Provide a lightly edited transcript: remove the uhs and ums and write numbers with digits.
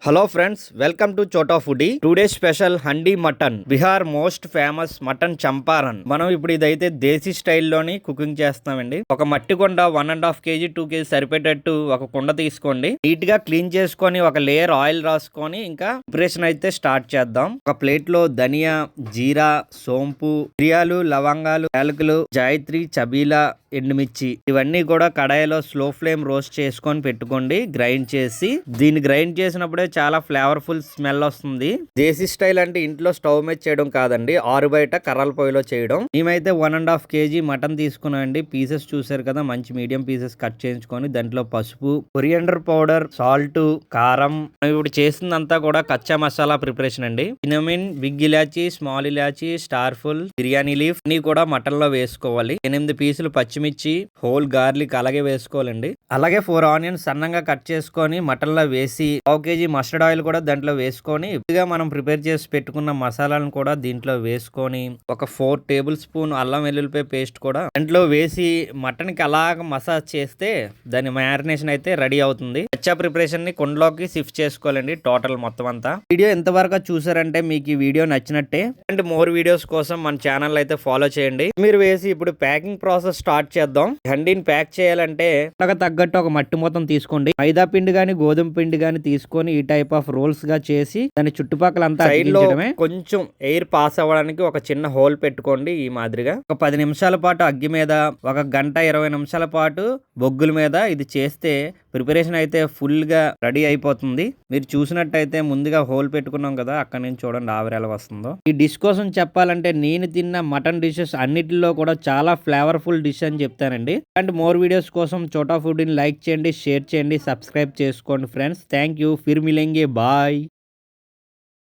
Hello friends, welcome to చోటా foodie. Today special handi mutton, Bihar most famous mutton Champaran. మనం ఇప్పుడు ఇదైతే దేశీ స్టైల్లోని కుకింగ్ చేస్తామండి. ఒక మట్టి కుండ 1.5 kg 2 kg సరిపెట్టేట్టు ఒక కుండ తీసుకోండి. నీట్ గా క్లీన్ చేసుకొని ఒక లేయర్ ఆయిల్ రాసుకొని ఇంకా ప్రిపరేషన్ అయితే స్టార్ట్ చేద్దాం. ఒక ప్లేట్ లో ధనియా, జీరా, సోంపు, మిరియాలు, లవంగాలు, యాలకులు, జాయిత్రి, చబీలా, ఎండుమిర్చి ఇవన్నీ కూడా కడాయిలో స్లో ఫ్లేమ్ రోస్ట్ చేసుకొని పెట్టుకోండి. గ్రైండ్ చేసి దీన్ని గ్రైండ్ చేసినప్పుడే చాలా ఫ్లేవర్ఫుల్ స్మెల్ వస్తుంది. దేశీ స్టైల్ అంటే ఇంట్లో స్టవ్ మీద చేయడం కాదండి, ఆరు బయట కర్రల పొయ్యిలో చేయడం. మేమైతే 1.5 kg మటన్ తీసుకున్నాం అండి. పీసెస్ చూసారు కదా, మంచి మీడియం పీసెస్ కట్ చేయించుకొని దాంట్లో పసుపు, కొరియండర్ పౌడర్, సాల్ట్, కారం. ఇప్పుడు చేసిందంతా కూడా కచ్చా మసాలా ప్రిపరేషన్ అండి. సినమన్, బిగ్ ఇలాచి, స్మాల్ ఇలాచి, స్టార్ ఫుల్, బిర్యానీ లీఫ్ అన్ని కూడా మటన్ లో వేసుకోవాలి. 8 పీసులు పచ్చిమిర్చి, హోల్ గార్లిక్ అలాగే వేసుకోవాలండి. అలాగే 4 ఆనియన్స్ సన్నంగా కట్ చేసుకొని మటన్ లో వేసి 1 kg మస్టర్డ్ ఆయిల్ కూడా దాంట్లో వేసుకొని ఇదిగా మనం ప్రిపేర్ చేసి పెట్టుకున్న మసాలాలను కూడా దీంట్లో వేసుకొని ఒక 4 టేబుల్ స్పూన్ అల్లం వెల్లుల్లిపాయ పేస్ట్ కూడా దాంట్లో వేసి మటన్ కి అలాగ మసాజ్ చేస్తే దాని మ్యారినేషన్ అయితే రెడీ అవుతుంది. కచ్చా ప్రిపరేషన్ ని కుండలోకి షిఫ్ట్ చేసుకోవాలండి. టోటల్ మొత్తం అంతా వీడియో ఎంతవరకు చూసారంటే మీకు ఈ వీడియో నచ్చినట్టే. అండ్ మోర్ వీడియోస్ కోసం మన ఛానల్ అయితే ఫాలో చేయండి. మీరు వేసి ఇప్పుడు ప్యాకింగ్ ప్రాసెస్ స్టార్ట్ చేద్దాం. హండీని ప్యాక్ చేయాలంటే తగ్గట్టు ఒక మట్టి మొత్తం తీసుకోండి. మైదా పిండి గాని గోధుమ పిండి గాని తీసుకొని ఈ టైప్ ఆఫ్ రోల్స్ గా చేసి దాని చుట్టుపక్కల అంతా సైడ్ లో కొంచెం ఎయిర్ పాస్ అవ్వడానికి ఒక చిన్న హోల్ పెట్టుకోండి. ఈ మాదిరిగా ఒక 10 నిమిషాల పాటు అగ్గి మీద, 1 గంట 20 నిమిషాల పాటు బొగ్గుల మీద ఇది చేస్తే ప్రిపరేషన్ అయితే ఫుల్ గా రెడీ అయిపోతుంది. మీరు చూసినట్టయితే ముందుగా హోల్ పెట్టుకున్నాం కదా, అక్కడ నుంచి చూడండి ఆవిరి ఎలా వస్తుందో. ఈ డిష్ కోసం చెప్పాలంటే నేను తిన్న మటన్ డిషెస్ అన్నిటిలో కూడా చాలా ఫ్లేవర్ఫుల్ డిష్ అని చెప్తానండి. అండ్ మోర్ వీడియోస్ కోసం చోటా ఫుడ్ ని లైక్ చేయండి, షేర్ చేయండి, సబ్స్క్రైబ్ చేసుకోండి friends. Thank you. Phir మిలేంగే, bye.